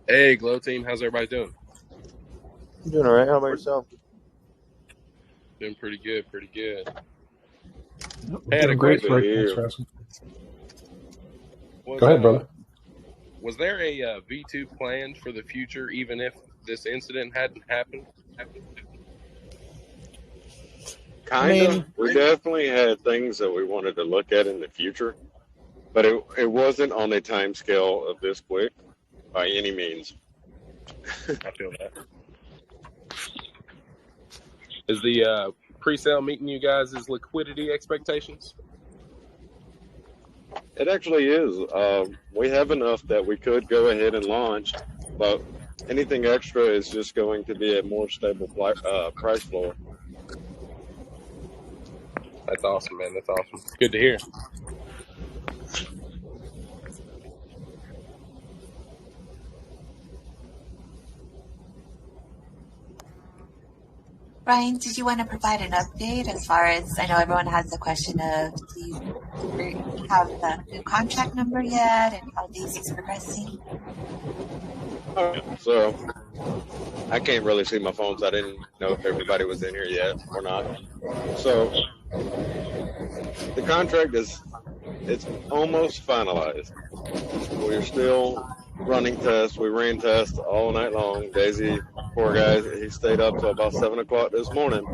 Hey, Glow team, how's everybody doing? I'm doing all right. How about yourself? Doing pretty good, pretty good. Hey, doing great, Frank. Thanks for asking. Go ahead, brother. Was there a V2 planned for the future, even if this incident hadn't happened? Kinda. We definitely had things that we wanted to look at in the future, but it wasn't on a time scale of this quick by any means. I feel that. Is the pre-sale meeting you guys' liquidity expectations? It actually is. We have enough that we could go ahead and launch, but anything extra is just going to be a more stable price floor. That's awesome, man. That's awesome. Good to hear. Ryan, did you want to provide an update as far as, I know everyone has the question of, do you have the new contract number yet and how this is progressing? So I can't really see my phone, so I didn't know if everybody was in here yet or not. So the contract it's almost finalized. We're still running tests. We ran tests all night long. Daisy, poor guy, he stayed up till about 7 o'clock this morning,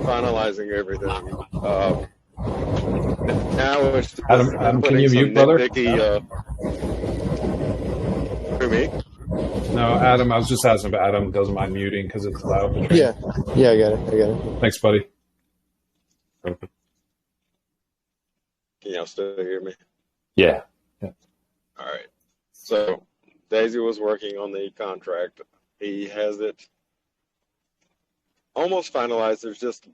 finalizing everything. Now it's just Adam, can you mute, brother? Who, me? No, Adam, I was just asking if Adam doesn't mind muting because it's loud. Yeah, I got it. Thanks, buddy. Can y'all still hear me? Yeah. All right. So Daisy was working on the contract. He has it almost finalized. There's just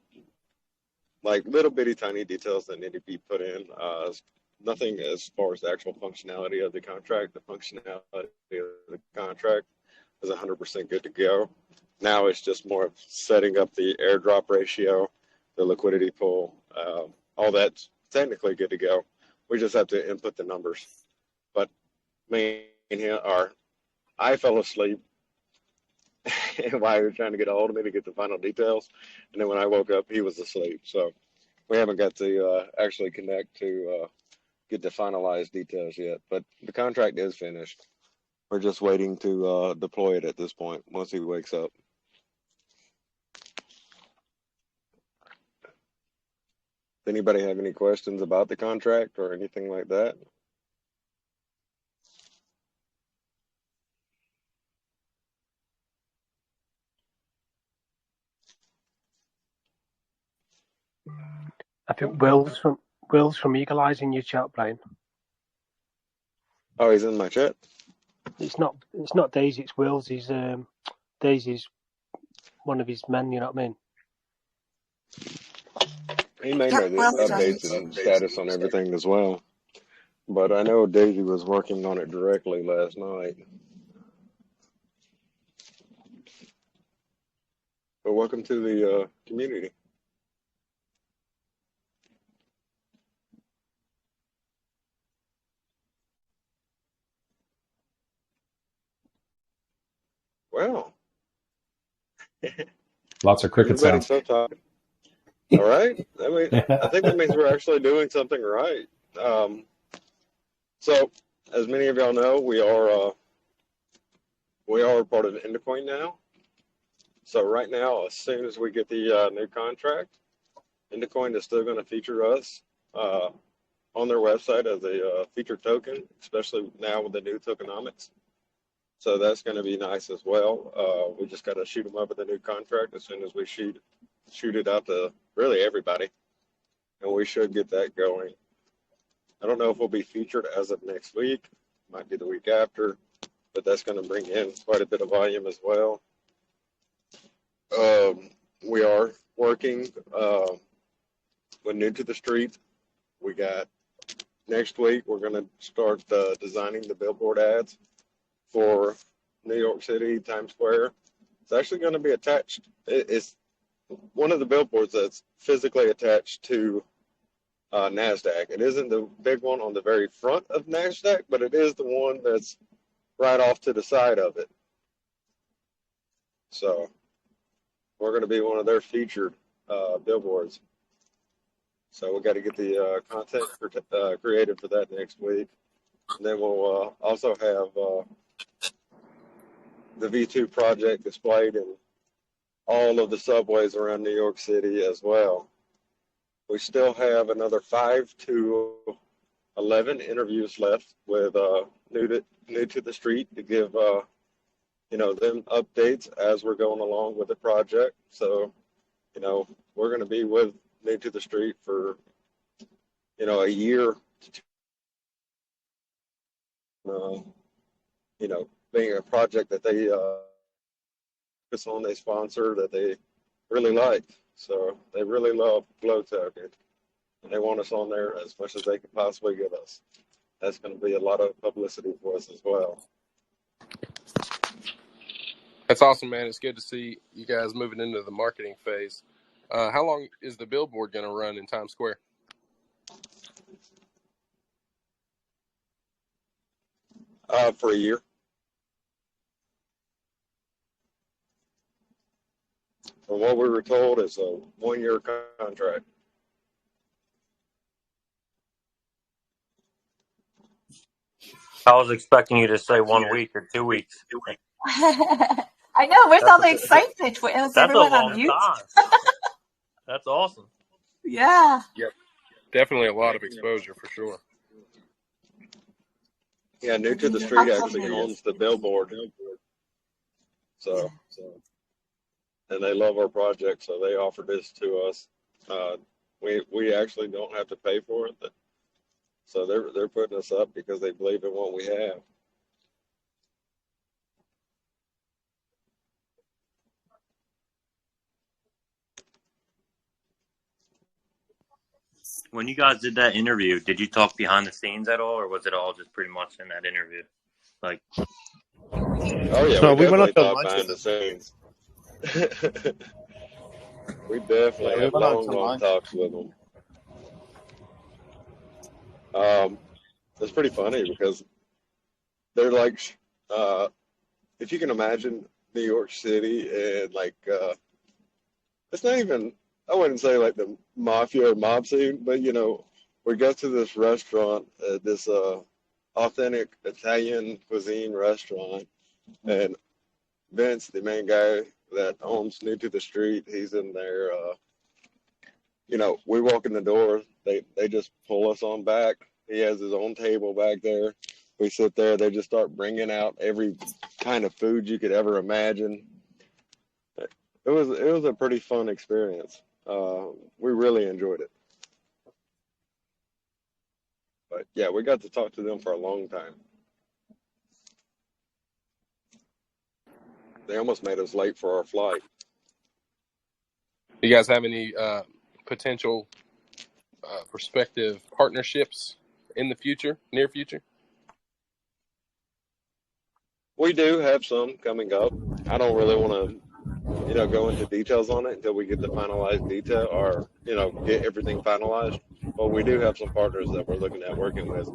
like little bitty tiny details that need to be put in. Nothing as far as the actual functionality of the contract. The functionality of the contract is 100% good to go. Now it's just more of setting up the airdrop ratio, the liquidity pool, all that's technically good to go. We just have to input the numbers. But me and him I fell asleep while he was trying to get a hold of me to get the final details. And then when I woke up, he was asleep. So we haven't got to actually connect to get the finalized details yet. But the contract is finished. We're just waiting to deploy it at this point once he wakes up. Does anybody have any questions about the contract or anything like that? I think Will's from Eagle Eyes in your chat, Brian. Oh, he's in my chat? It's not Daisy, it's Will's. He's Daisy's one of his men, you know what I mean? He may know the updates and status on everything as well. But I know Daisy was working on it directly last night. But welcome to the community. Well. Lots of cricket sounds. So all right. I think that means we're actually doing something right. So, as many of y'all know, we are part of Indecoin now. So right now, as soon as we get the new contract, Indecoin is still going to feature us on their website as a featured token, especially now with the new tokenomics. So that's going to be nice as well. We just got to shoot them up with the new contract as soon as we shoot it out to really everybody, and we should get that going. I don't know if we'll be featured as of next week. Might be the week after, but that's going to bring in quite a bit of volume as well. We are working with New to the Street. We got next week, we're going to start designing the billboard ads for New York City, Times Square. It's actually going to be attached. It's one of the billboards that's physically attached to NASDAQ. It isn't the big one on the very front of NASDAQ, but it is the one that's right off to the side of it. So we're going to be one of their featured billboards. So we got to get the content created for that next week. And then we'll also have the V2 project displayed in all of the subways around New York City as well. We still have another 5 to 11 interviews left with new to the street to give them updates as we're going along with the project. So we're going to be with new to the street for a year to being a project that they focus on, they sponsor, that they really like. So they really love GLOW Token, and they want us on there as much as they can possibly get us. That's going to be a lot of publicity for us as well. That's awesome, man. It's good to see you guys moving into the marketing phase. How long is the billboard going to run in Times Square? For a year. From what we were told, it's a 1-year contract. I was expecting you to say 1 week or 2 weeks. I know. Where's all the excitement? Is everyone on mute? That's awesome. Yeah. Yep. Definitely a lot of exposure for sure. Yeah, New to the Street actually owns the billboard. So, and they love our project, so they offered this to us. We actually don't have to pay for it, so they're putting us up because they believe in what we have. When you guys did that interview, did you talk behind the scenes at all, or was it all just pretty much in that interview? Like, oh yeah, no, we went up to talked lunch behind the scenes. We definitely had long talks with them. It's pretty funny because they're like, if you can imagine New York City and like, it's not even, I wouldn't say like the mafia or mob scene, but we go to this restaurant, this authentic Italian cuisine restaurant, and Vince, the main guy that owns New to the Street, he's in there. We walk in the door, they just pull us on back. He has his own table back there. We sit there, they just start bringing out every kind of food you could ever imagine. It was a pretty fun experience. We really enjoyed it. But yeah, we got to talk to them for a long time. They almost made us late for our flight. You guys have any potential prospective partnerships in the future, near future? We do have some coming up. I don't really want to go into details on it until we get the finalized detail or, get everything finalized. But we do have some partners that we're looking at working with.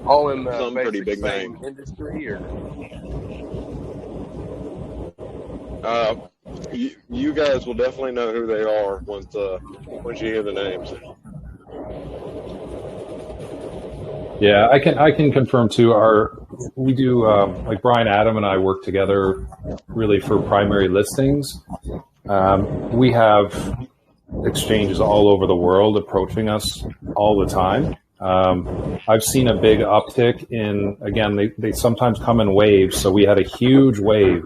All in some pretty big same names. Industry, or? You guys will definitely know who they are once you hear the names. Yeah, I can confirm too. We do like Brian, Adam, and I work together really for primary listings. We have exchanges all over the world approaching us all the time. I've seen a big uptick in, again, they sometimes come in waves. So we had a huge wave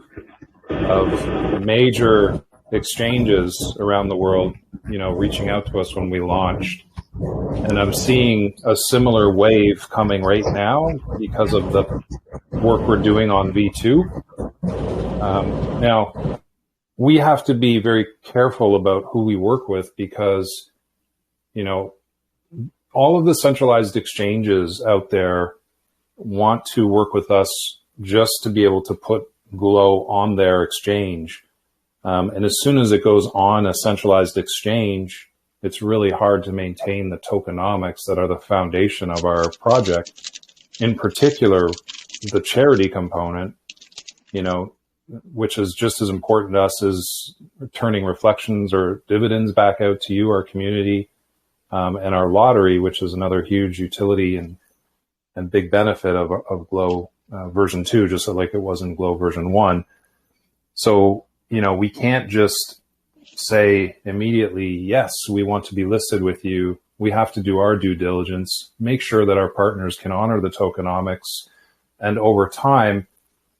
of major exchanges around the world, reaching out to us when we launched. And I'm seeing a similar wave coming right now because of the work we're doing on V2. Now, we have to be very careful about who we work with because, all of the centralized exchanges out there want to work with us just to be able to put GLOW on their exchange. And as soon as it goes on a centralized exchange, it's really hard to maintain the tokenomics that are the foundation of our project. in particular, the charity component, you know, which is just as important to us as turning reflections or dividends back out to you, our community, and our lottery, which is another huge utility and big benefit of GLOW version 2, just like it was in GLOW version 1. So, you know, we can't just say immediately, yes, we want to be listed with you. We have to do our due diligence, make sure that our partners can honor the tokenomics. And over time,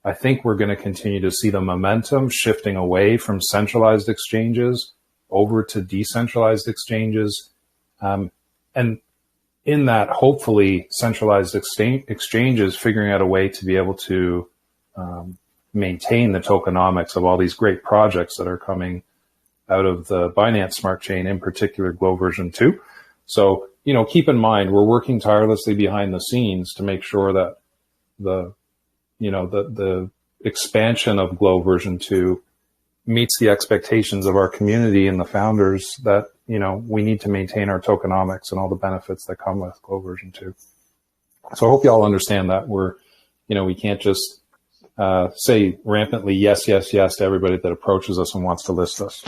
I think we're going to continue to see the momentum shifting away from centralized exchanges over to decentralized exchanges. And in that, hopefully, centralized exchanges figuring out a way to be able to maintain the tokenomics of all these great projects that are coming out of the Binance Smart Chain, in particular GLOW version 2. So, you know, keep in mind, we're working tirelessly behind the scenes to make sure that the expansion of GLOW version 2 meets the expectations of our community and the founders that, you know, we need to maintain our tokenomics and all the benefits that come with GLOW version 2. So I hope you all understand that we can't just say rampantly yes, yes, yes to everybody that approaches us and wants to list us.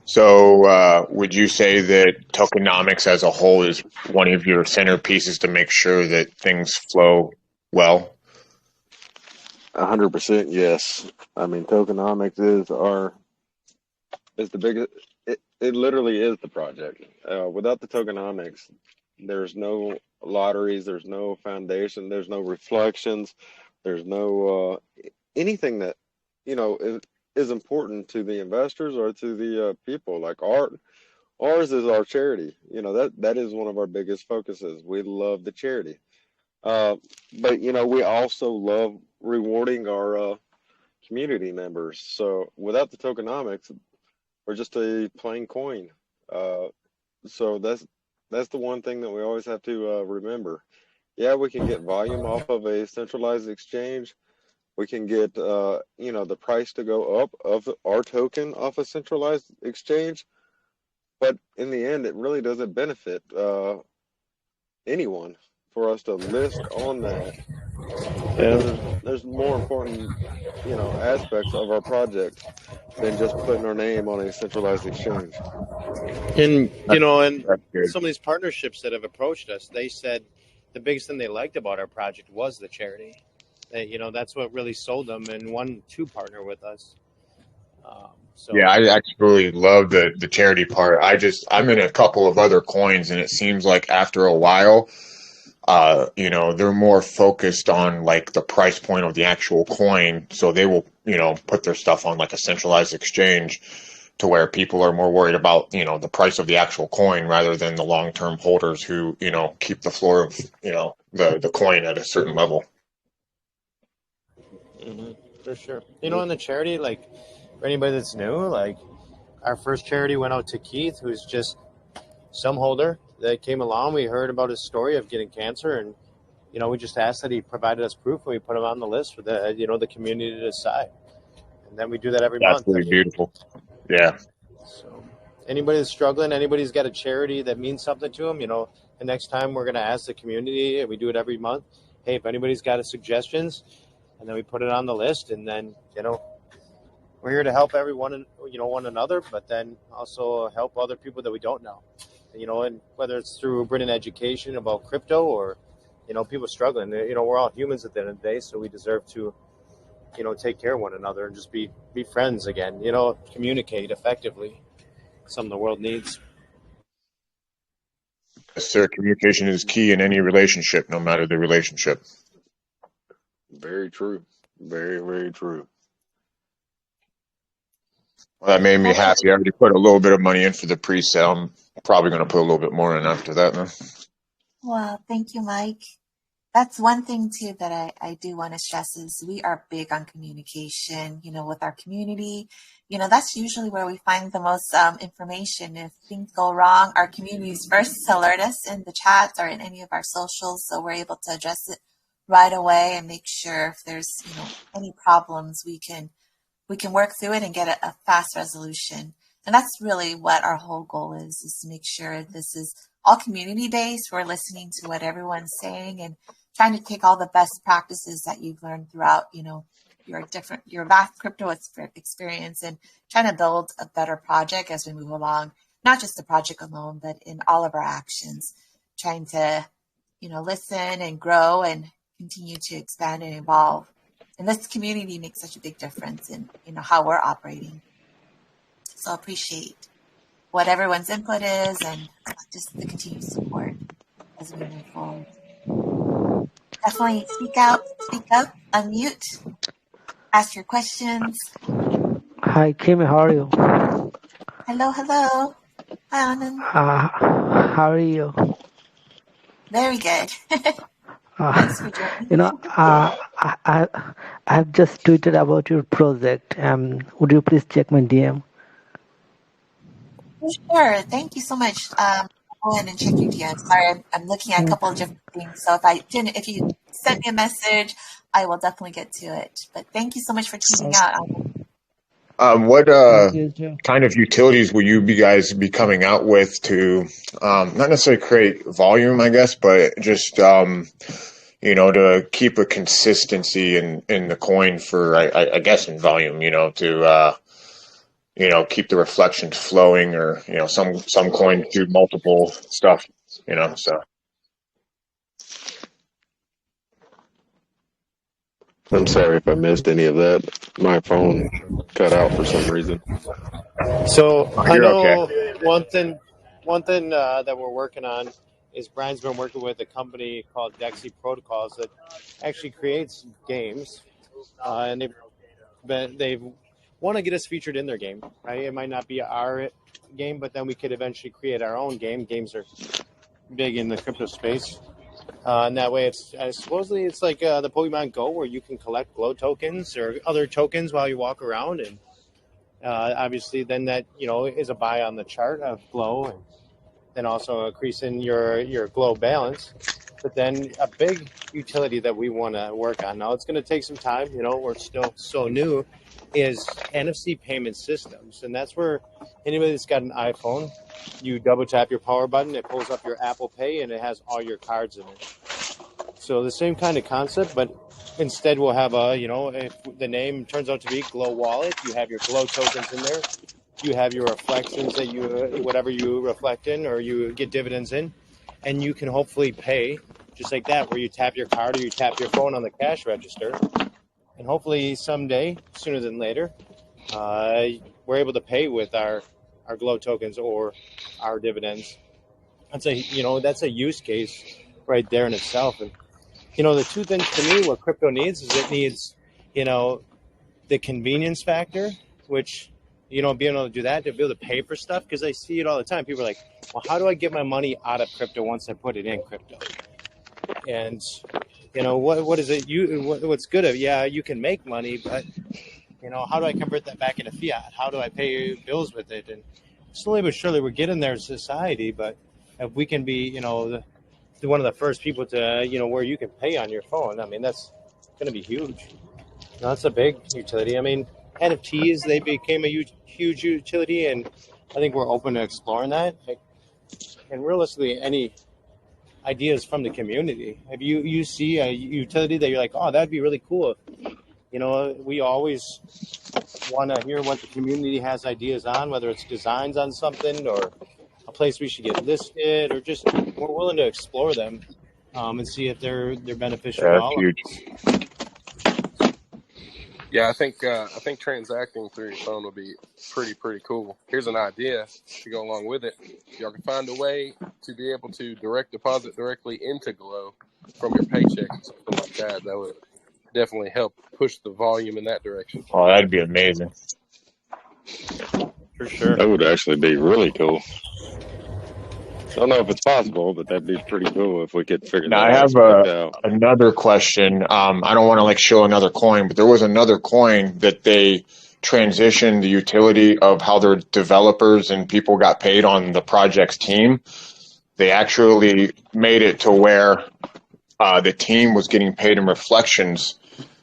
So would you say that tokenomics as a whole is one of your centerpieces to make sure that things flow well? 100% yes. I mean, tokenomics is the biggest. It literally is the project. Without the tokenomics, there's no lotteries, there's no foundation, there's no reflections, there's no anything that is important to the investors or to the people. Like ours is our charity. That is one of our biggest focuses. We love the charity, but we also love rewarding our community members. So without the tokenomics, we're just a plain coin. So that's the one thing that we always have to remember. Yeah, we can get volume off of a centralized exchange. We can get the price to go up of our token off a centralized exchange, but in the end, it really doesn't benefit anyone for us to list on that. Because there's more important aspects of our project than just putting our name on a centralized exchange. And That's good. some of these partnerships that have approached us, they said the biggest thing they liked about our project was the charity. That's what really sold them and wanted to partner with us. Yeah, I actually love the charity part. I'm in a couple of other coins, and it seems like after a while, they're more focused on like the price point of the actual coin. So they will, put their stuff on like a centralized exchange to where people are more worried about, the price of the actual coin rather than the long-term holders who, keep the floor of, the coin at a certain level. Mm-hmm, for sure. In the charity, like for anybody that's new, like our first charity went out to Keith, who's just some holder that came along. We heard about his story of getting cancer, and we just asked that he provided us proof, and we put him on the list for the community to decide. And then we do that every month. That's really beautiful. Yeah. So anybody that's struggling, anybody's got a charity that means something to them, the next time we're going to ask the community, and we do it every month. Hey, if anybody's got suggestions, and then we put it on the list, and then we're here to help everyone, one another, but then also help other people that we don't know. And whether it's through bringing education about crypto or people struggling, we're all humans at the end of the day, so we deserve to take care of one another and just be friends again, communicate effectively. Something the world needs. Yes, sir. Communication is key in any relationship, no matter the relationship. Very true. Very, very true. Well, that made me happy. I already put a little bit of money in for the pre-sale. I'm probably going to put a little bit more in after that, then. Well, thank you, Mike. That's one thing, too, that I do want to stress is we are big on communication, with our community. That's usually where we find the most information. If things go wrong, our communities first alert us in the chats or in any of our socials, so we're able to address it right away and make sure if there's, any problems, we can work through it and get a fast resolution. And that's really what our whole goal is to make sure this is all community-based. We're listening to what everyone's saying and trying to take all the best practices that you've learned throughout, your vast crypto experience and trying to build a better project as we move along, not just the project alone, but in all of our actions, trying to, listen and grow and continue to expand and evolve. And this community makes such a big difference in, how we're operating. So I appreciate what everyone's input is and just the continued support as we move forward. Definitely speak up, unmute, ask your questions. Hi, Kimmy, how are you? Hello. Hi, Anand. How are you? Very good. Thanks for joining. I have just tweeted about your project. Would you please check my DM? Sure. Thank you so much. Go ahead and check your DM. Sorry, I'm looking at a couple of different things. So if you send me a message, I will definitely get to it. But thank you so much for tweeting out. What kind of utilities will you guys be coming out with to not necessarily create volume, I guess, but just to keep a consistency in the coin for I guess in volume, to keep the reflections flowing, or some coins do multiple stuff, so. I'm sorry if I missed any of that. My phone cut out for some reason. So I You're know okay. one thing that we're working on is Brian's been working with a company called DeFi Protocols that actually creates games, and they want to get us featured in their game. Right? It might not be our game, but then we could eventually create our own game. Games are big in the crypto space. And that way, supposedly it's like the Pokemon Go, where you can collect glow tokens or other tokens while you walk around, and obviously then that is a buy on the chart of glow, and then also increasing your glow balance. But then a big utility that we want to work on, now it's going to take some time, we're still so new, is Nfc Payment Systems. And that's where anybody that's got an iPhone, you double tap your power button, it pulls up your Apple Pay, and it has all your cards in it. So the same kind of concept, but instead we'll have if the name turns out to be Glow Wallet, you have your glow tokens in there. You have your reflections that whatever you reflect in or you get dividends in, and you can hopefully pay just like that, where you tap your card or you tap your phone on the cash register, and hopefully someday, sooner than later, we're able to pay with our glow tokens or our dividends. That's a use case right there in itself. And the two things to me what crypto needs is it needs the convenience factor, which being able to do that, to be able to pay for stuff, because I see it all the time. People are like, well, how do I get my money out of crypto once I put it in crypto? And what is it? What's good of you can make money, but how do I convert that back into fiat? How do I pay bills with it? And slowly but surely we're getting there as society. But if we can be one of the first people to where you can pay on your phone, I mean, that's going to be huge. That's a big utility. I mean, NFTs, they became a huge utility, and I think we're open to exploring that. And realistically, any ideas from the community, if you see a utility that you're like, oh, that'd be really cool, we always want to hear what the community has ideas on, whether it's designs on something or a place we should get listed, or just we're willing to explore them and see if they're beneficial to all of us. Yeah, I think transacting through your phone will be pretty cool. Here's an idea to go along with it. If y'all can find a way to be able to direct deposit directly into Glow from your paycheck or something like that, that would definitely help push the volume in that direction. Oh, that'd be amazing. For sure. That would actually be really cool. I don't know if it's possible, but that'd be pretty cool if we could figure Now, that I have out. another question. I don't want to show another coin, but there was another coin that they transitioned the utility of how their developers and people got paid on the project's team. They actually made it to where the team was getting paid in reflections.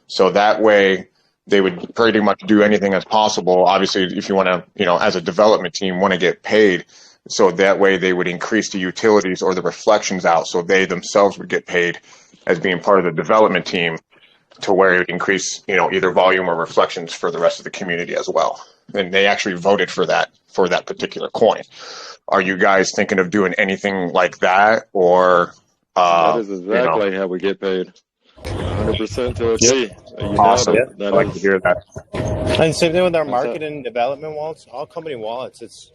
So that way, they would pretty much do anything as possible. Obviously, if you want to, as a development team, want to get paid, so that way they would increase the utilities or the reflections out, so they themselves would get paid as being part of the development team, to where it would increase, either volume or reflections for the rest of the community as well. And they actually voted for that particular coin. Are you guys thinking of doing anything like that, or? That is exactly how we get paid. 100% to a T. You Awesome. nailed it. I like to hear that. And same thing with our marketing and development wallets, all company wallets, it's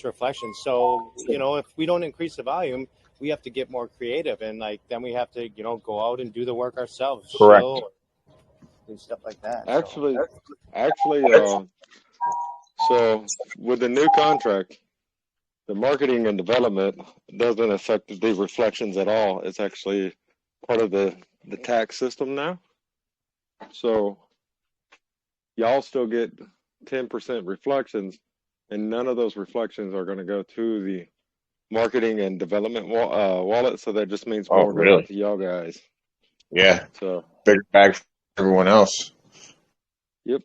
reflections. So, if we don't increase the volume, we have to get more creative, and then we have to, go out and do the work ourselves. Correct. And stuff like that. Actually, so with the new contract, the marketing and development doesn't affect the reflections at all. It's actually part of the tax system now. So y'all still get 10% reflections, and none of those reflections are going to go to the marketing and development wallet. So that just means more going to y'all guys. Yeah. So bigger bag for everyone else. Yep.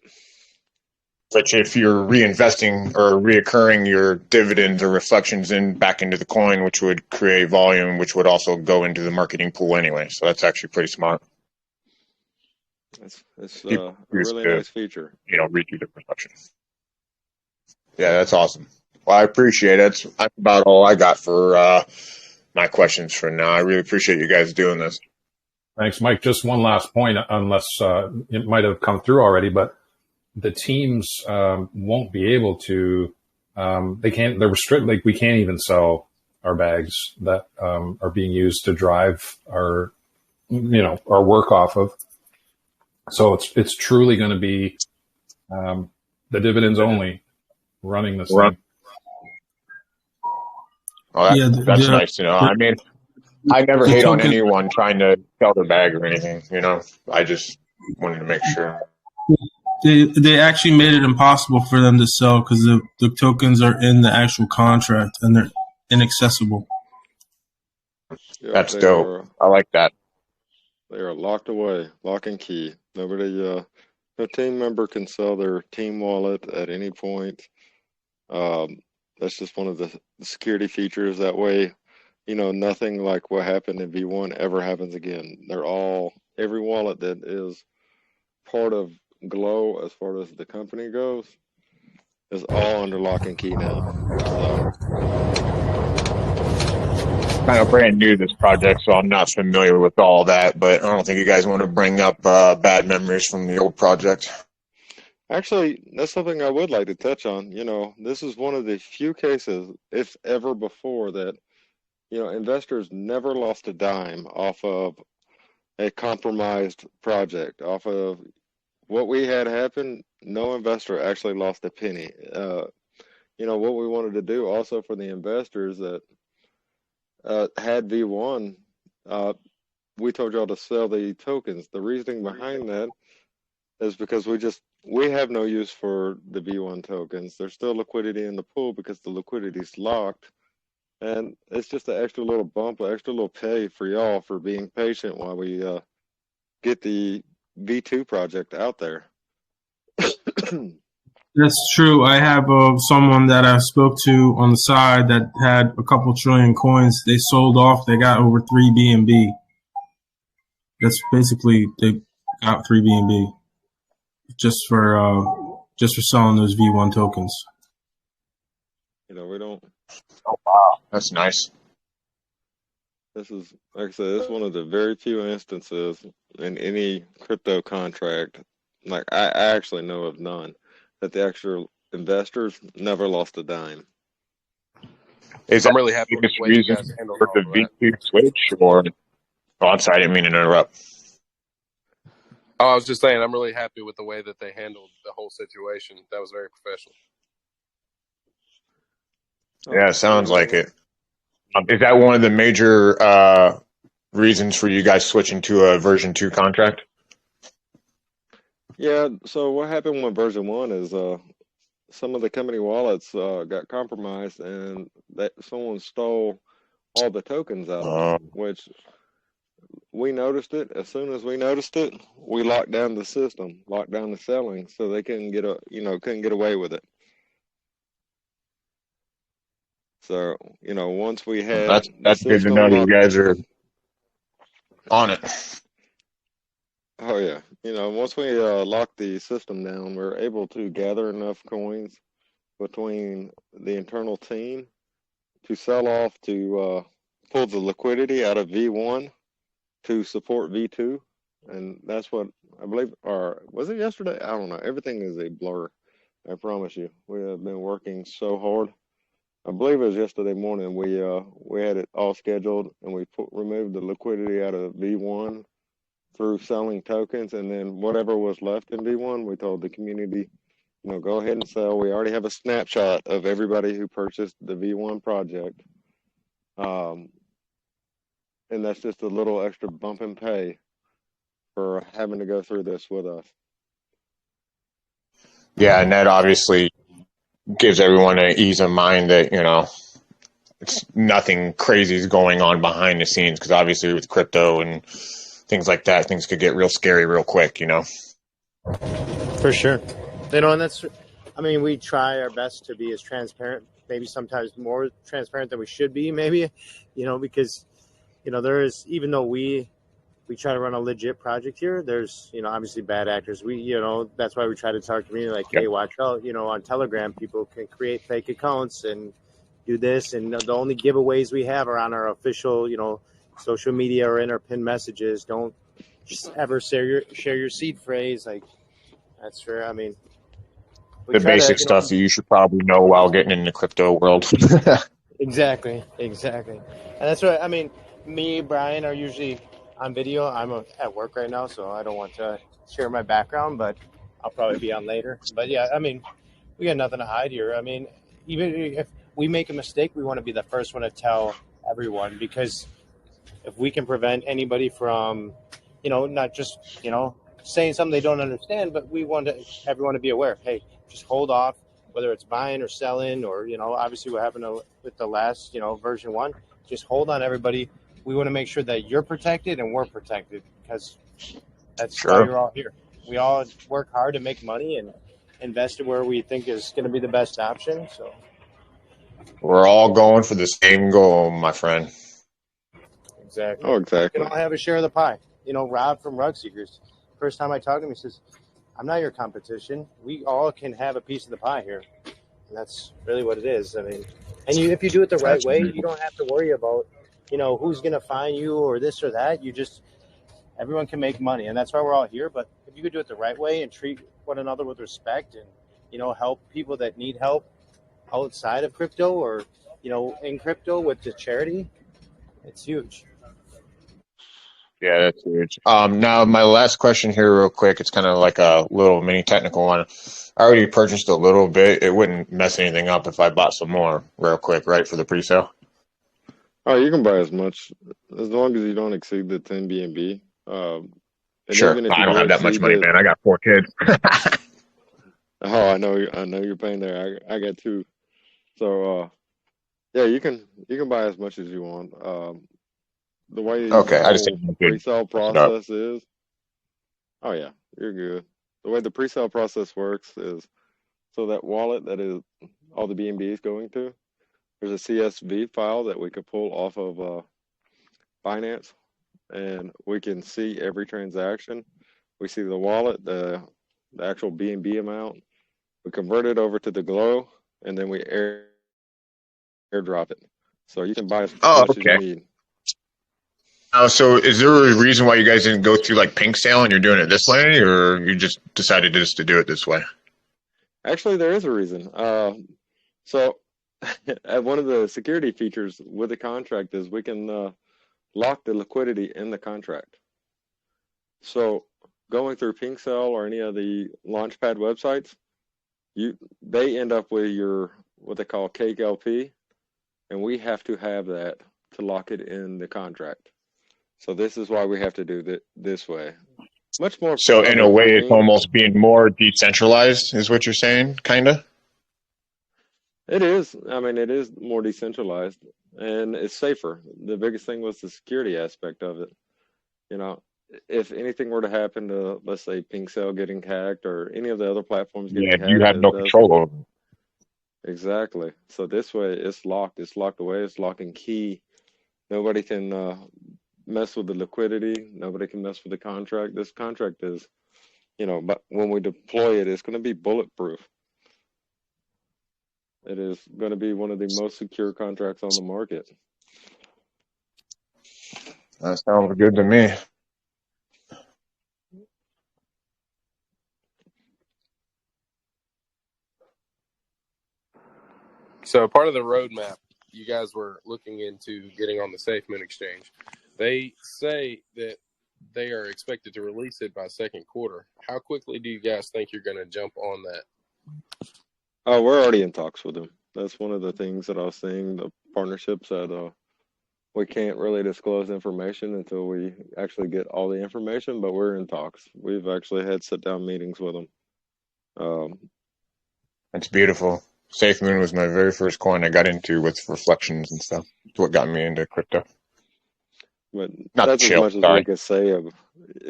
But if you're reinvesting or reoccurring your dividends or reflections back into the coin, which would create volume, which would also go into the marketing pool anyway. So that's actually pretty smart. It's a really nice feature. Redo the reflection. Yeah, that's awesome. Well, I appreciate it. That's about all I got for my questions for now. I really appreciate you guys doing this. Thanks, Mike. Just one last point, unless it might have come through already, but the teams won't be able to. They're restricted. We can't even sell our bags that are being used to drive our work off of. So it's truly going to be the dividends only running this thing. Oh, that's nice to know. I mean, I never hate on anyone trying to sell their bag or anything. I just wanted to make sure. They actually made it impossible for them to sell because the tokens are in the actual contract and they're inaccessible. Yep, that's dope. I like that. They are locked away, lock and key. Nobody, no team member can sell their team wallet at any point. That's just one of the security features. That way, nothing like what happened in V1 ever happens again. Every wallet that is part of GLOW, as far as the company goes, is all under lock and key now. Kind of brand new to this project, so I'm not familiar with all that, but I don't think you guys want to bring up bad memories from the old project. Actually, that's something I would like to touch on. This is one of the few cases, if ever before, that, investors never lost a dime off of a compromised project. Off of what we had happen, no investor actually lost a penny. What we wanted to do also for the investors that had V1, we told y'all to sell the tokens. The reasoning behind that is because we have no use for the V1 tokens. There's still liquidity in the pool because the liquidity is locked. And it's just an extra little bump, an extra little pay for y'all for being patient while we get the V2 project out there. That's true. I have someone that I spoke to on the side that had a couple trillion coins. They sold off. They got over 3 BNB. That's basically they got 3 BNB just for selling those V1 tokens. We don't. Oh wow, that's nice. This is, like I said, it's one of the very few instances in any crypto contract, like I actually know of none, that the actual investors never lost a dime. I'm really happy with the way you guys handled the V2 switch, or I'm sorry, I didn't mean to interrupt. Oh, I was just saying, I'm really happy with the way that they handled the whole situation. That was very professional. Yeah, sounds like it. Is that one of the major reasons for you guys switching to a version 2 contract? Yeah, so what happened with version 1 is some of the company wallets got compromised, and someone stole all the tokens out of them, which we noticed it. As soon as we noticed it, we locked down the system, locked down the selling, so they couldn't get away with it. So, once we had That's good to know you guys are on it. Oh yeah, once we locked the system down, we were able to gather enough coins between the internal team to sell off to pull the liquidity out of V1 to support V2, and that's what I believe. Or was it yesterday? I don't know. Everything is a blur. I promise you. We have been working so hard. I believe it was yesterday morning. We had it all scheduled, and we removed the liquidity out of V1 through selling tokens, and then whatever was left in V1, we told the community, go ahead and sell. We already have a snapshot of everybody who purchased the V1 project, and that's just a little extra bump in pay for having to go through this with us. Yeah, and that obviously gives everyone an ease of mind that, it's nothing crazy is going on behind the scenes, because obviously with crypto and things like that, things could get real scary real quick, For sure. And we try our best to be as transparent, maybe sometimes more transparent than we should be, maybe, because, there is, even though we try to run a legit project here, there's, obviously bad actors. That's why we try to tell our community, like, hey, watch out, on Telegram, people can create fake accounts and do this. And the only giveaways we have are on our official, social media or in our pinned messages. Don't just ever share your seed phrase. Like, that's fair. The basic stuff that you should probably know while getting in the crypto world. Exactly. And that's what, me, Brian, are usually on video. I'm at work right now, so I don't want to share my background, but I'll probably be on later. But yeah, we got nothing to hide here. Even if we make a mistake, we want to be the first one to tell everyone, because if we can prevent anybody from, not just, saying something they don't understand, but we want everyone to be aware. Hey, just hold off, whether it's buying or selling, or, obviously what happened with the last, version 1. Just hold on, everybody. We want to make sure that you're protected and we're protected, because that's why you're all here. We all work hard to make money and invest it where we think is going to be the best option. So we're all going for the same goal, my friend. Exactly. Oh, exactly. We can all have a share of the pie. Rob from Rug Seekers, first time I talked to him, he says, I'm not your competition. We all can have a piece of the pie here. And that's really what it is. If you do it the right way, you don't have to worry about, who's going to find you or this or that. Everyone can make money, and that's why we're all here. But if you could do it the right way and treat one another with respect and, help people that need help outside of crypto or, in crypto with the charity, it's huge. Yeah, that's huge. Now, my last question here real quick. It's kind of like a little mini technical one. I already purchased a little bit. It wouldn't mess anything up if I bought some more real quick, right, for the pre-sale? Oh, you can buy as much as long as you don't exceed the 10 BNB. Sure. I don't have that much money, man. I got 4 kids. Oh, I know you're paying there. I got 2. So, yeah, you can buy as much as you want. The way the pre-sale process is, oh yeah, you're good. The way the pre-sale process works is, so that wallet that is all the BNB is going to, there's a CSV file that we could pull off of Binance, and we can see every transaction. We see the wallet, the actual BNB amount. We convert it over to the Glow, and then we airdrop it. So you can buy as much as you need. So is there a reason why you guys didn't go through like pink sale and you're doing it this way, or you just decided just to do it this way? Actually, there is a reason. So one of the security features with the contract is we can lock the liquidity in the contract. So going through pink sale or any of the launchpad websites, they end up with what they call cake LP, and we have to have that to lock it in the contract. So this is why we have to do it this way. Much more. So in a way, it's almost being more decentralized, is what you're saying, kind of? It is. It is more decentralized, and it's safer. The biggest thing was the security aspect of it. if anything were to happen to, let's say, Pink Cell getting hacked or any of the other platforms Yeah, getting you hacked, have no control over it. exactly. So this way, it's locked. It's locked away. It's lock and key. Nobody can mess with the liquidity. Nobody can mess with the contract. This contract is, but when we deploy it, it's going to be bulletproof. It is going to be one of the most secure contracts on the market. That sounds good to me. So part of the roadmap, you guys were looking into getting on the SafeMoon exchange. They say that they are expected to release it by second quarter. How quickly do you guys think you're going to jump on that? Oh, we're already in talks with them. That's one of the things that I was saying. The partnerships that we can't really disclose information until we actually get all the information, but we're in talks. We've actually had sit-down meetings with them. That's beautiful. SafeMoon was my very first coin I got into with reflections and stuff. It's what got me into crypto. But Not that's chill, as much as sorry. we could say.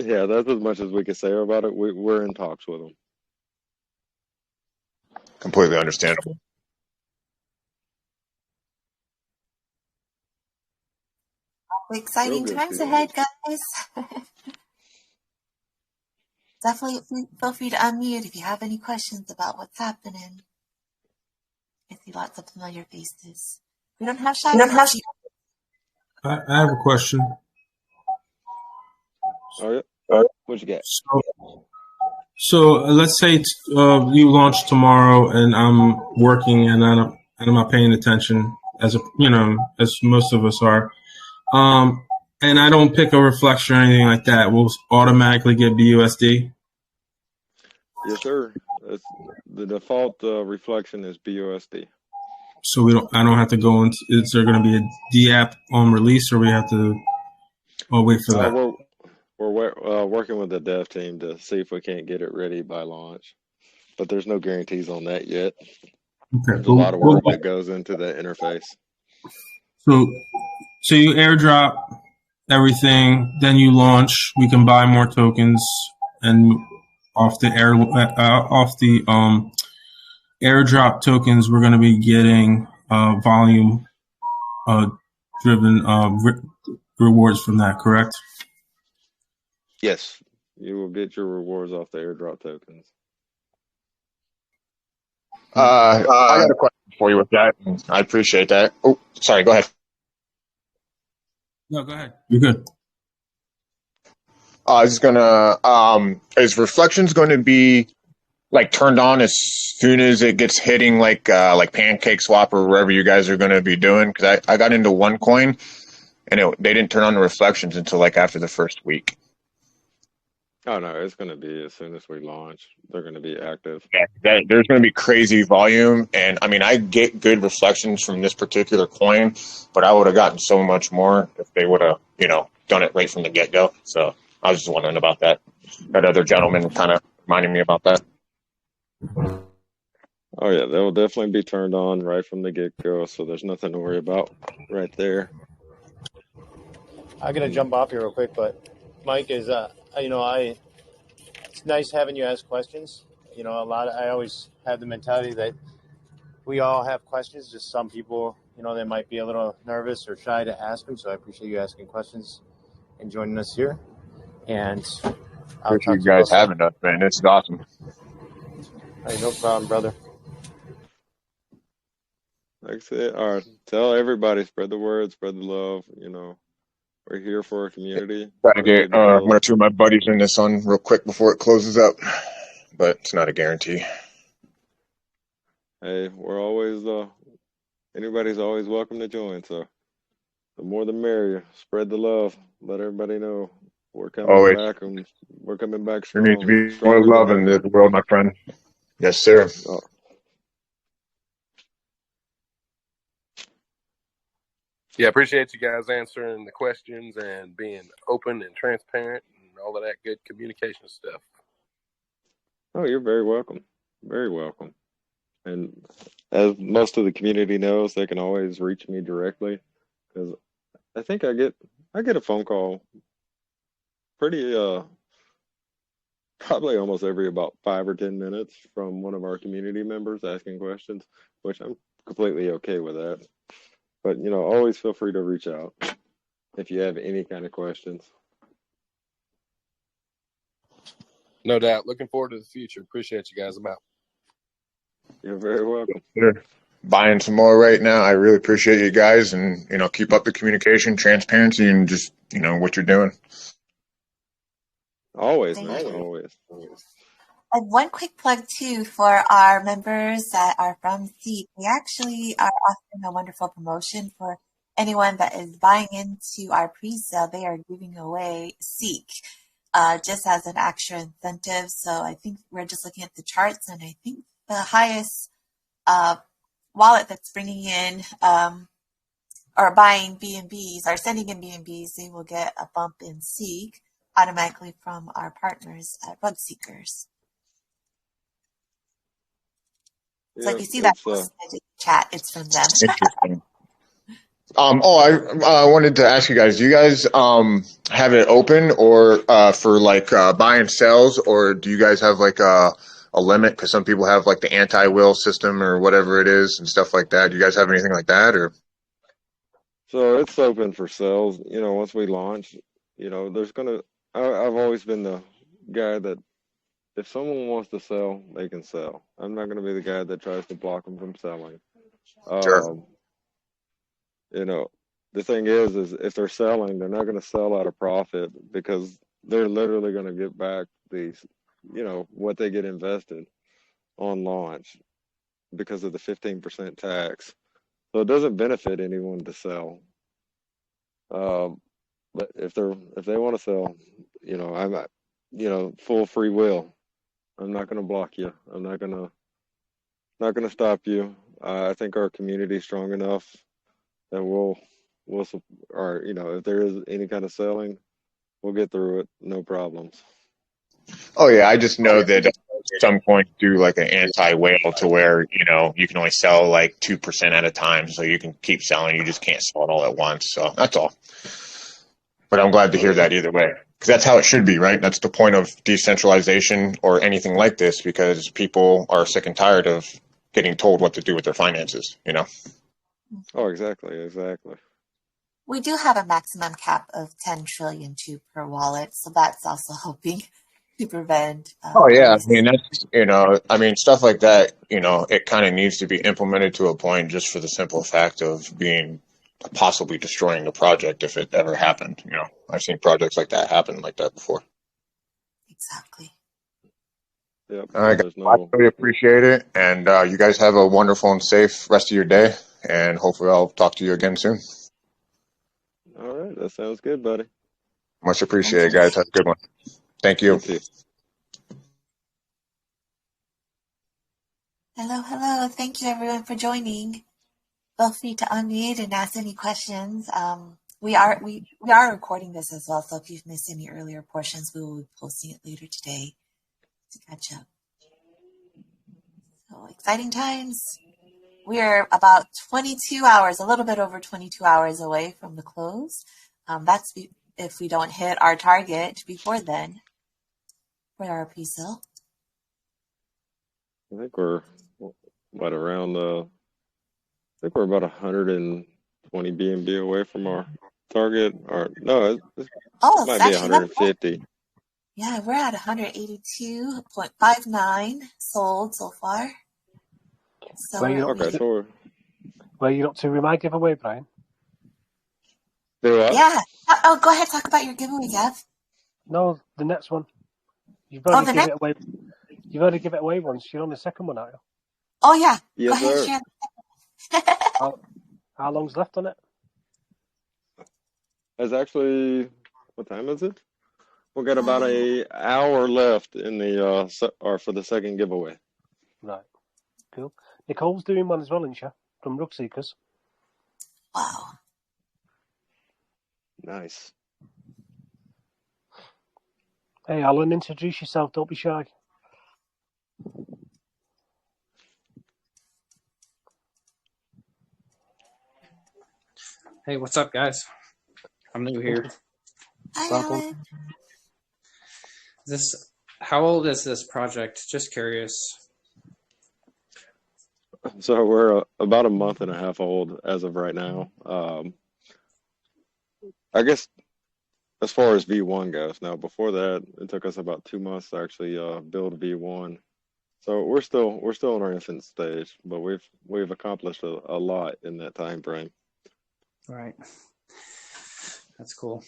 Yeah, that's as much as we could say about it. We're in talks with them. Completely understandable. Exciting times ahead, guys. Definitely feel free to unmute if you have any questions about what's happening. I see lots of familiar faces. We don't have shy faces. I have a question. All right. What you got? So let's say you launch tomorrow, and I'm working, and I'm not paying attention as most of us are. And I don't pick a reflection or anything like that. We'll automatically get BUSD. Yes, sir. The default reflection is BUSD. So I don't have to go into. Is there going to be a DApp on release, or we have to? Oh, wait for that. We're working with the dev team to see if we can't get it ready by launch, but there's no guarantees on that yet. Okay. There's a lot of work that goes into the interface. So you airdrop everything, then you launch. We can buy more tokens, and off the airdrop tokens, we're going to be getting volume driven rewards from that. Correct? Yes, you will get your rewards off the airdrop tokens. I got a question for you with that. I appreciate that. Oh, sorry. Go ahead. No, go ahead. You're good. I was gonna. Is reflections going to be like turned on as soon as it gets hitting like Pancake Swap or wherever you guys are going to be doing? Because I got into one coin, and they didn't turn on the reflections until like after the first week. Oh no, it's going to be as soon as we launch. They're going to be active. Yeah, there's going to be crazy volume, and I mean I get good reflections from this particular coin, but I would have gotten so much more if they would have done it right from the get go. So I was just wondering about that. That other gentleman kind of reminded me about that. Oh yeah, they will definitely be turned on right from the get go. So there's nothing to worry about right there. I'm gonna jump off here real quick, but Mike is it's nice having you ask questions. I always have the mentality that we all have questions. Just some people, they might be a little nervous or shy to ask them. So I appreciate you asking questions and joining us here. And I'll appreciate you guys having us, man. This is awesome. Hey, no problem, brother. That's it. All right, tell everybody, spread the word, spread the love. We're here for our community. Try to get one or two of my buddies in this on real quick before it closes up, but it's not a guarantee. Hey, we're always anybody's always welcome to join. So the more the merrier. Spread the love. Let everybody know we're coming back, and we're coming back strong. There needs to be more love in the world, my friend. Yes, sir. Oh. Yeah, appreciate you guys answering the questions and being open and transparent and all of that good communication stuff. Oh, you're very welcome. Very welcome. And as most of the community knows, they can always reach me directly, because I think I get a phone call pretty probably almost every about 5 or 10 minutes from one of our community members asking questions, which I'm completely okay with that. But always feel free to reach out if you have any kind of questions. No doubt. Looking forward to the future. Appreciate you guys. I'm out. You're very welcome. Sure. Buying some more right now. I really appreciate you guys, and keep up the communication, transparency, and just what you're doing. Always, Thank man. you. Always. And one quick plug too for our members that are from Seek. We actually are offering a wonderful promotion for anyone that is buying into our pre-sale. They are giving away Seek just as an extra incentive. So I think we're just looking at the charts, and I think the highest wallet that's bringing in or buying BNBs or sending in BNBs, they will get a bump in Seek automatically from our partners at Bug Seekers. So if you see that posted in the chat, it's from them. Interesting. I wanted to ask you guys, do you guys have it open or for like buy and sells, or do you guys have like a limit? Because some people have like the anti-will system or whatever it is and stuff like that. Do you guys have anything like that, or? So it's open for sales. Once we launch, there's I've always been the guy that if someone wants to sell, they can sell. I'm not going to be the guy that tries to block them from selling. Sure. The thing is if they're selling, they're not going to sell at a profit because they're literally going to get back these, what they get invested on launch because of the 15% tax. So it doesn't benefit anyone to sell. But if they want to sell, I'm full free will. I'm not going to block you. I'm not going to stop you. I think our community is strong enough that we'll or if there is any kind of selling, we'll get through it, no problems. Oh yeah, I just know that some coins do like an anti-whale to where you can only sell like 2% at a time, so you can keep selling. You just can't sell it all at once. So that's all. But I'm glad to hear that either way, because that's how it should be, right? That's the point of decentralization or anything like this, because people are sick and tired of getting told what to do with their finances. Oh, exactly. We do have a maximum cap of 10 trillion too per wallet, so that's also helping to prevent. Oh yeah, I mean that's stuff like that. It kind of needs to be implemented to a point, just for the simple fact of being possibly destroying the project if it ever happened. I've seen projects like that happen like that before. Exactly. Yep. All right, guys, I really appreciate it, and you guys have a wonderful and safe rest of your day, and hopefully I'll talk to you again soon. All right, that sounds good, buddy. Much appreciated, guys. Have a good one. Thank you. You too. Hello. Thank you everyone for joining. Feel free to unmute and ask any questions. We are recording this as well, so if you've missed any earlier portions, we will be posting it later today to catch up. So exciting times. We are about 22 hours, a little bit over 22 hours away from the close. That's if we don't hit our target before then for our pre-sale. I think we're around I think we're about 120 BNB away from our target. Or no, it might be 150. Yeah, we're at 182.59 sold so far. So where you up to with my giveaway, Brian? Yeah. Oh, go ahead, talk about your giveaway, Jeff. No, the next one. You've already given it away. You've already given it away once. You're on the second one, aren't you? Oh yeah. Yes, go ahead, sir. Share. How long's left on it? There's actually, what time is it? We've got about an hour left in the for the second giveaway. Right. Cool. Nicole's doing one as well, isn't she? From Rug Seekers. Wow. Nice. Hey, Alan, introduce yourself. Don't be shy. Hey, what's up, guys? I'm new here. Hi, Alan. How old is this project? Just curious. So we're about a month and a half old as of right now. I guess as far as V1 goes. Now, before that, it took us about 2 months to actually build V1. So we're still in our infant stage, but we've accomplished a lot in that time frame. Right. That's cool.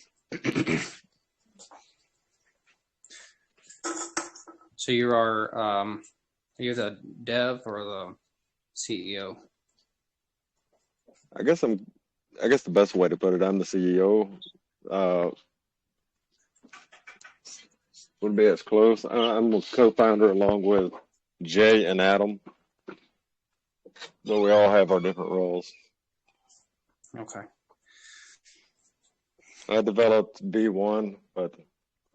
So are you the dev or the CEO? I guess the best way to put it, I'm the CEO. Would be as close. I'm a co-founder along with Jay and Adam, but we all have our different roles. Okay. I developed V1, but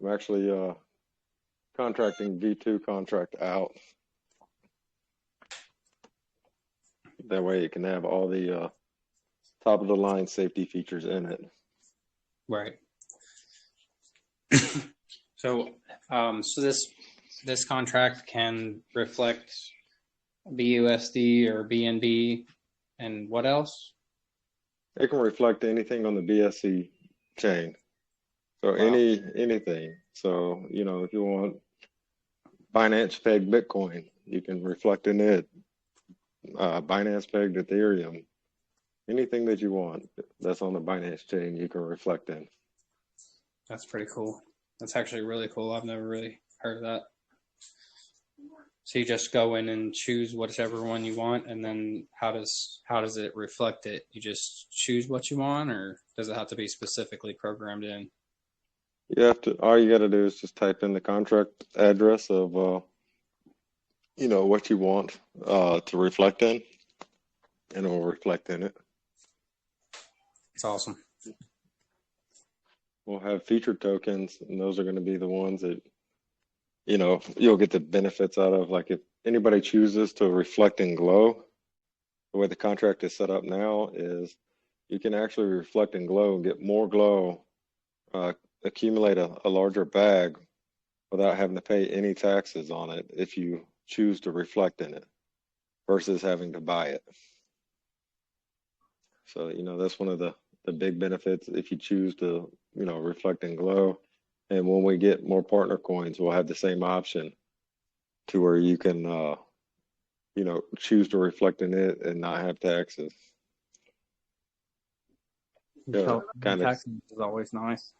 I'm actually contracting V2 contract out. That way it can have all the top of the line safety features in it. Right. So this contract can reflect BUSD or BNB and what else? It can reflect anything on the BSC chain. So Wow. anything. So, if you want Binance pegged Bitcoin, you can reflect in it. Binance pegged Ethereum. Anything that you want that's on the Binance chain, you can reflect in. That's pretty cool. That's actually really cool. I've never really heard of that. So you just go in and choose whichever one you want, and then how does it reflect it? You just choose what you want, or does it have to be specifically programmed in? All you got to do is just type in the contract address of what you want to reflect in, and it will reflect in it. It's awesome. We'll have featured tokens, and those are going to be the ones that you'll get the benefits out of. Like if anybody chooses to reflect in Glow, the way the contract is set up now is you can actually reflect in Glow and get more Glow, accumulate a larger bag without having to pay any taxes on it if you choose to reflect in it versus having to buy it. So, that's one of the big benefits if you choose to, reflect in Glow. And when we get more partner coins, we'll have the same option to where you can, choose to reflect in it and not have taxes. So taxes is always nice.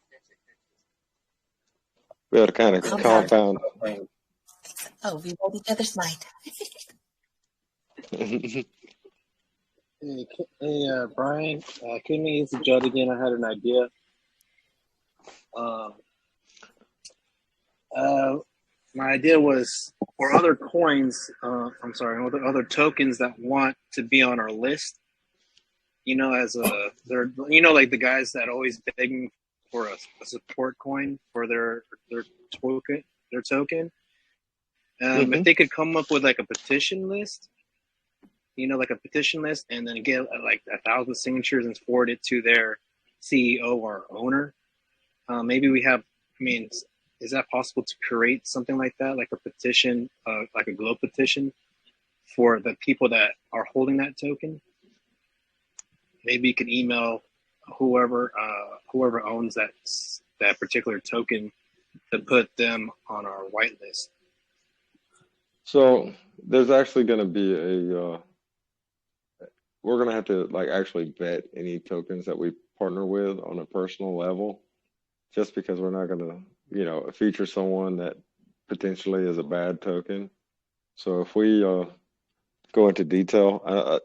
We have to kind of compound. Oh, we read each other's mind. Hey, Brian, Kimmy, it's Judd again. I had an idea. My idea was for other coins, other tokens that want to be on our list, like the guys that always begging for a support coin for their token. If they could come up with like a petition list, and then get like 1,000 signatures and forward it to their CEO or owner. Maybe is that possible to create something like that, like a petition, like a Glow petition for the people that are holding that token? Maybe you could email whoever owns that particular token to put them on our whitelist. So there's actually going to be we're going to have to actually vet any tokens that we partner with on a personal level, just because we're not going to, feature someone that potentially is a bad token. So if we go into detail,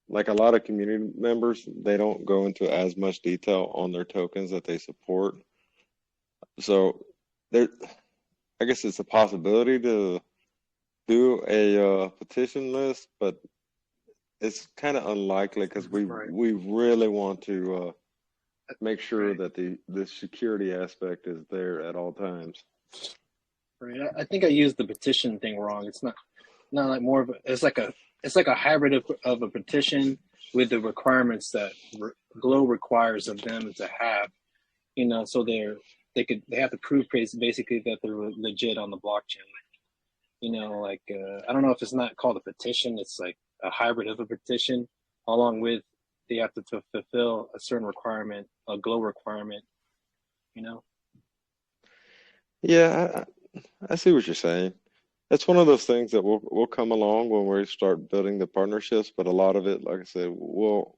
like a lot of community members, they don't go into as much detail on their tokens that they support. So I guess it's a possibility to do a petition list, but it's kind of unlikely because we really want to make sure that the security aspect is there at all times. Right. I think I used the petition thing wrong. It's not like more of it's like a hybrid of a petition with the requirements that Glow requires of them to have. So they have to prove basically that they're legit on the blockchain. You know, like I don't know if it's not called a petition, it's like a hybrid of a petition, along with they have to fulfill a certain requirement, a GLOW requirement, you know. Yeah, I see what you're saying. It's one of those things that will come along when we start building the partnerships, but a lot of it, like I said, we'll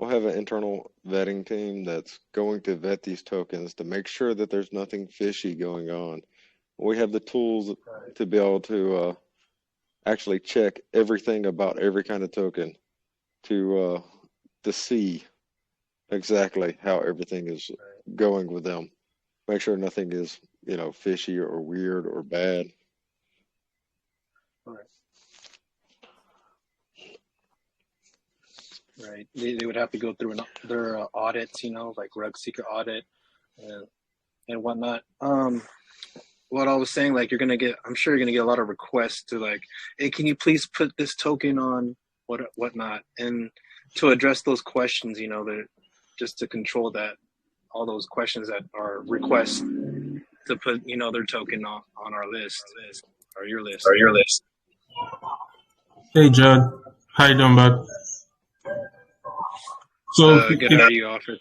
have an internal vetting team that's going to vet these tokens to make sure that there's nothing fishy going on. We have the tools to be able to actually check everything about every kind of token to see exactly how everything is going with them. Make sure nothing is, you know, fishy or weird or bad. Right. They would have to go through their audits, you know, like rug seeker audit and whatnot. What I was saying, like I'm sure you're gonna get a lot of requests to like, hey, can you please put this token on whatnot, and to address those questions, you know, that just to control that, all those questions that are requests to put, you know, their token on our list or your list. Hey, Judd. How you doing, bud? So Good. How are you, Alfred?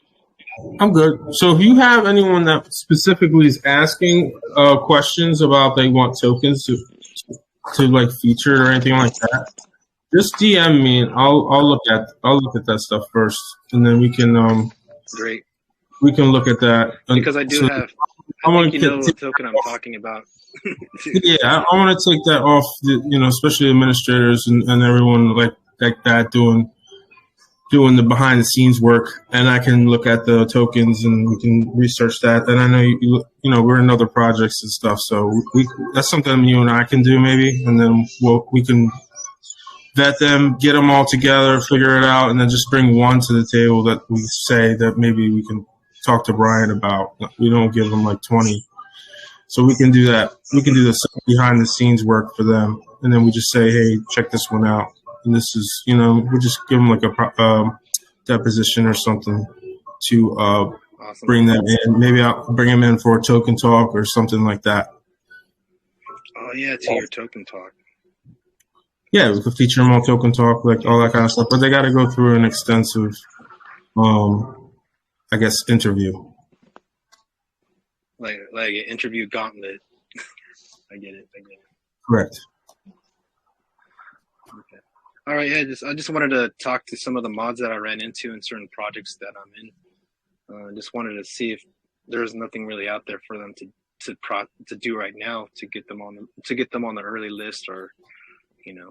I'm good. So if you have anyone that specifically is asking questions about they want tokens to like featured or anything like that, just DM me and I'll look at that stuff first, and then we can Great. We can look at that because I do have. I think you know the token I'm talking about. Yeah, I want to take that off. You know, especially administrators and everyone like that doing the behind the scenes work, and I can look at the tokens and we can research that. And I know you know we're in other projects and stuff, so that's something you and I can do maybe, and then we can vet them, get them all together, figure it out, and then just bring one to the table that we say that maybe we can talk to Brian about. We don't give them like 20. So we can do that. We can do the behind the scenes work for them, and then we just say, "Hey, check this one out." And this is, you know, we just give them like a deposition or something to awesome. Bring them in. Maybe I'll bring them in for a token talk or something like that. Oh yeah, to your token talk. Yeah, we could feature them on token talk, like all that kind of stuff. But they got to go through an extensive, I guess, interview. Like an interview gauntlet. I get it. Correct. Okay. All right. Yeah. I just wanted to talk to some of the mods that I ran into in certain projects that I'm in. Just wanted to see if there's nothing really out there for them to do right now to get them on the early list, or you know,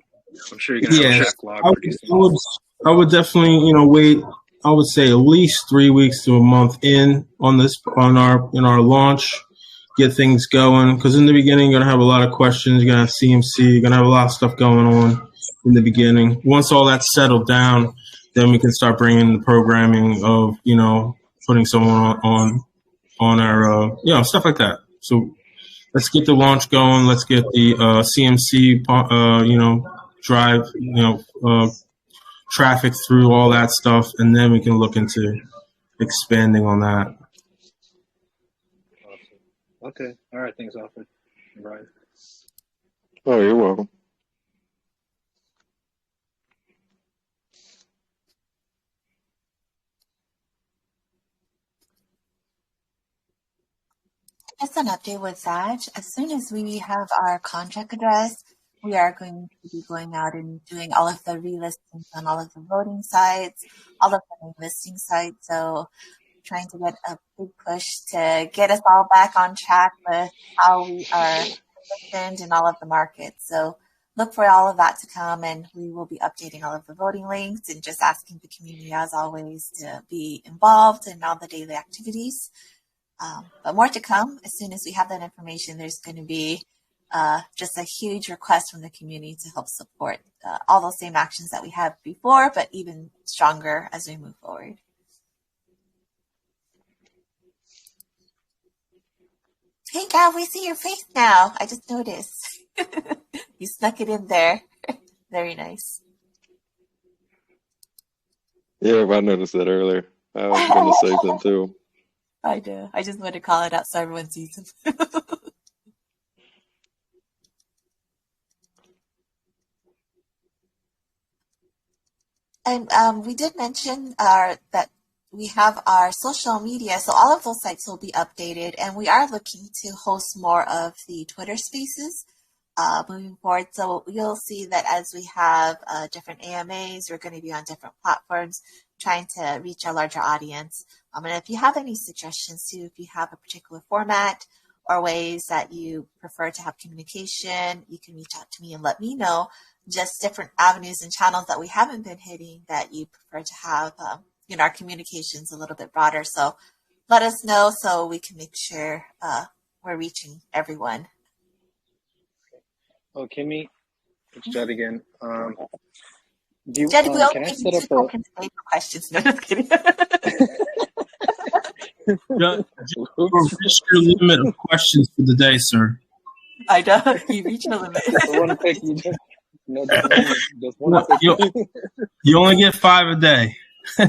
I'm sure you're gonna have a backlog producing. I would definitely, you know, wait. I would say at least 3 weeks to a month in on our launch, get things going. Because in the beginning, you're gonna have a lot of questions. You're gonna have CMC. You're gonna have a lot of stuff going on in the beginning. Once all that's settled down, then we can start bringing the programming of, you know, putting someone on our, you know, stuff like that. So let's get the launch going. Let's get the CMC, you know, drive, you know, traffic through all that stuff, and then we can look into expanding on that. Awesome. Okay. All right. Thanks, Alfred. Brian. Oh, you're welcome. Just an update with that. As soon as we have our contract address, we are going to be going out and doing all of the relistings on all of the voting sites, all of the listing sites. So trying to get a big push to get us all back on track with how we are positioned in all of the markets. So look for all of that to come, and we will be updating all of the voting links and just asking the community, as always, to be involved in all the daily activities. But more to come. As soon as we have that information, there's going to be just a huge request from the community to help support all those same actions that we had before, but even stronger as we move forward. Hey, Gav, we see your face now. I just noticed. You snuck it in there. Very nice. Yeah, I noticed that earlier. I was going to say something too. I do. I just wanted to call it out so everyone sees it. And we did mention that we have our social media, so all of those sites will be updated, and we are looking to host more of the Twitter Spaces moving forward. So you'll see that as we have different AMAs, we're going to be on different platforms trying to reach a larger audience. And if you have any suggestions too, if you have a particular format or ways that you prefer to have communication, you can reach out to me and let me know just different avenues and channels that we haven't been hitting that you prefer to have, our communications a little bit broader. So let us know so we can make sure we're reaching everyone. Oh, Kimmy, it's Jed again. Jed, we only can I need set 2 up a... tokens today for questions. No, just kidding. You've reached your limit of questions for the day, sir. I know. You reach your limit. One quick, just one quick. You only get 5 a day. I'm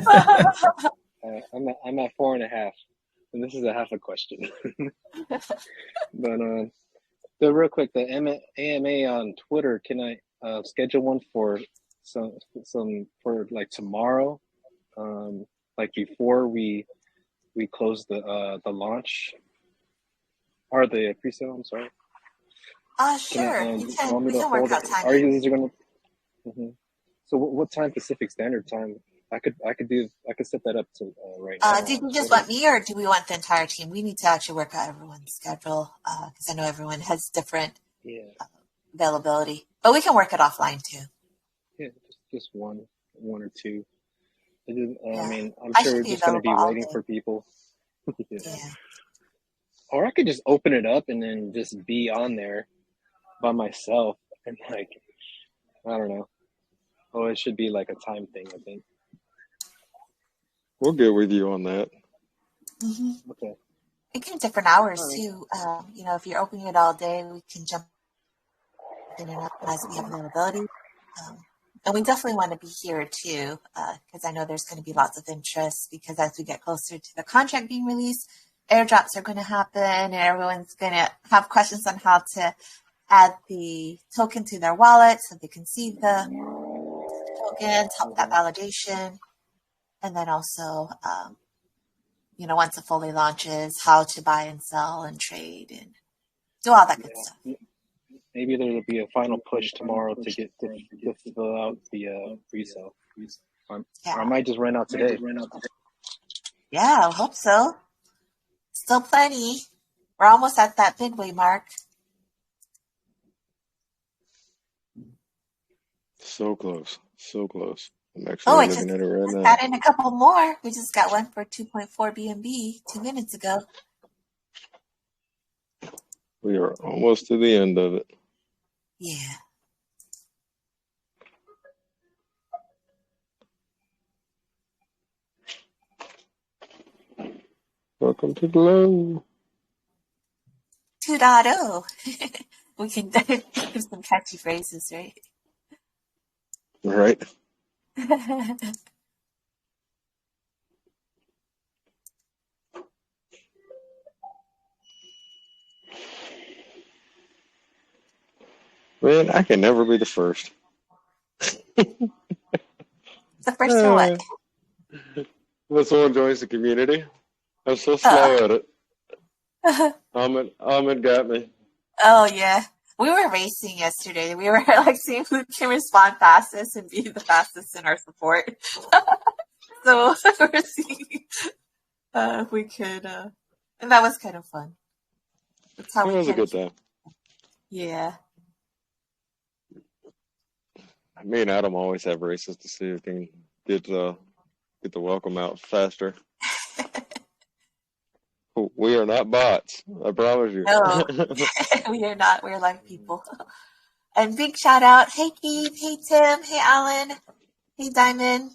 at 4.5, and this is a half a question. But real quick, the AMA on Twitter, can I schedule one for some for like tomorrow, like before we close the launch or the pre-sale? I'm sorry. Sure. We can work out time. Are you guys going to? So what time Pacific Standard Time? I could set that up to right now. Did you just want me, or do we want the entire team? We need to actually work out everyone's schedule because I know everyone has different availability, but we can work it offline too. Yeah, just one or two. I mean, I'm I sure we're just going to be waiting for people. Yeah. Or I could just open it up and then just be on there by myself and I don't know. Oh, it should be like a time thing, I think. We'll get with you on that. Mm-hmm. Okay. It can be different hours too. If you're opening it all day, we can jump in and out as we have availability. And we definitely want to be here too, because I know there's going to be lots of interest because as we get closer to the contract being released, airdrops are going to happen and everyone's going to have questions on how to add the token to their wallet so they can see the tokens, help that validation. And then also, once it fully launches, how to buy and sell and trade and do all that good stuff. Maybe there will be a final push tomorrow to fill out the pre-sale. Or I might just run out today. Yeah, I hope so. Still plenty. We're almost at that midway mark. So close. I'm actually looking at it right now. Got in a couple more. We just got one for 2.4 BNB 2 minutes ago. We are almost to the end of it. Yeah. Welcome to GLOW 2.0. We can give some catchy phrases, right? Right. Man, I can never be the first. The first to what? When someone joins the community, I'm so slow at it. Ahmed got me. Oh, yeah. We were racing yesterday. We were seeing who can respond fastest and be the fastest in our support. So we're seeing if we could, and that was kind of fun. That's how it was a good time. Yeah. Me and Adam always have races to see who can get the welcome out faster. We are not bots, I promise you. No, we are not. We're live people. And big shout out, hey Keith, hey Tim, hey Alan, hey Diamond,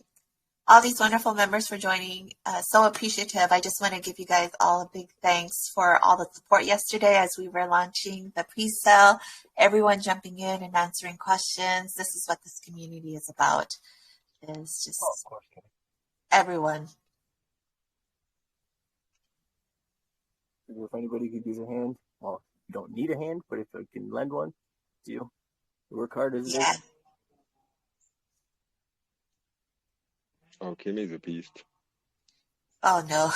all these wonderful members for joining. So appreciative. I just want to give you guys all a big thanks for all the support yesterday as we were launching the pre-sale. Everyone jumping in and answering questions. This is what this community is about. It's just everyone. if anybody could use a hand, well, you don't need a hand, but if I can lend one, it's you. Work hard as it is. Oh, Kimmy's a beast. Oh no.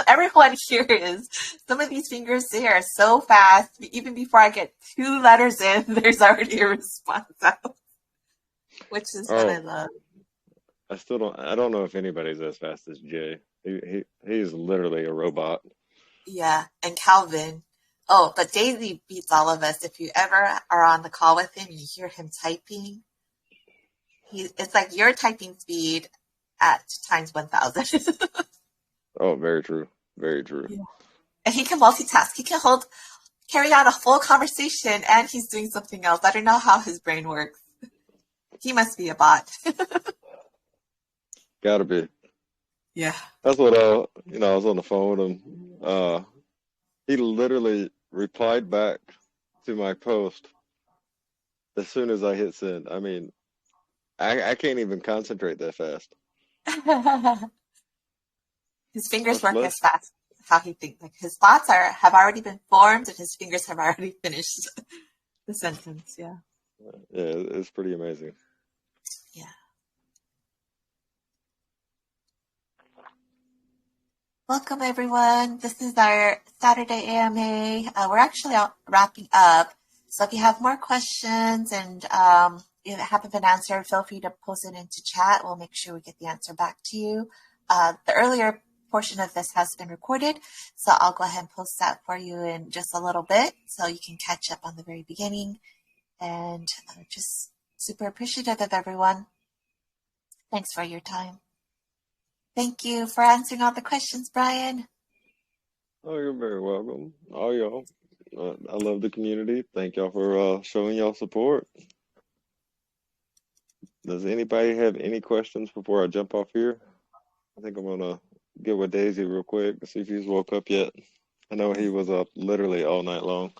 Everyone here is, some of these fingers, they are so fast. Even before I get 2 letters in, there's already a response out, which is what I love. I don't know if anybody's as fast as Jay. He's literally a robot. Yeah, and Calvin. Oh, but Daisy beats all of us. If you ever are on the call with him, you hear him typing. It's like your typing speed at times 1,000. Oh, very true. Very true. Yeah. And he can multitask. He can carry out a full conversation and he's doing something else. I don't know how his brain works. He must be a bot. Gotta be. Yeah. That's what I was on the phone and he literally replied back to my post as soon as I hit send. I mean, I can't even concentrate that fast. His fingers work as fast as how he thinks. Like his thoughts have already been formed and his fingers have already finished the sentence. Yeah. Yeah, it's pretty amazing. Yeah. Welcome everyone. This is our Saturday AMA. We're actually wrapping up. So if you have more questions and if it haven't been answered, feel free to post it into chat. We'll make sure we get the answer back to you. The earlier portion of this has been recorded, so I'll go ahead and post that for you in just a little bit so you can catch up on the very beginning. And just super appreciative of everyone. Thanks for your time. Thank you for answering all the questions, Brian. Oh, you're very welcome. All y'all. I love the community. Thank y'all for showing y'all support. Does anybody have any questions before I jump off here? I think I'm going to get with Daisy real quick and see if he's woke up yet. I know he was up literally all night long.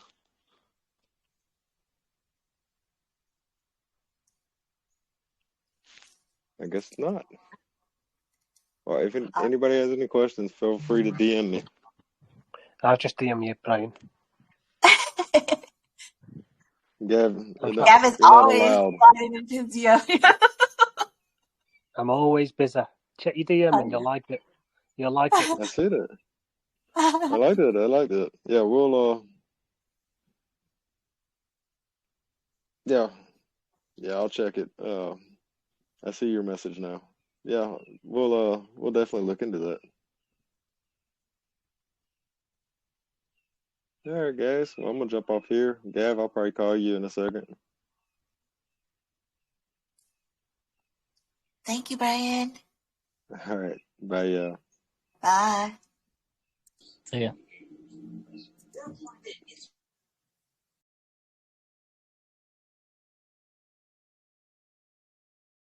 I guess not. Well, if anybody has any questions, feel free to DM me. I'll just DM you, Brian. Gav is always sliding into his DM. I'm always busy. Check your DM and you'll like it. You'll like it. I see that. I like it. Yeah, we'll yeah, I'll check it. I see your message now. Yeah, we'll definitely look into that. All right, guys. Well, I'm gonna jump off here. Gav, I'll probably call you in a second. Thank you, Brian. All right. Bye. Bye. See ya.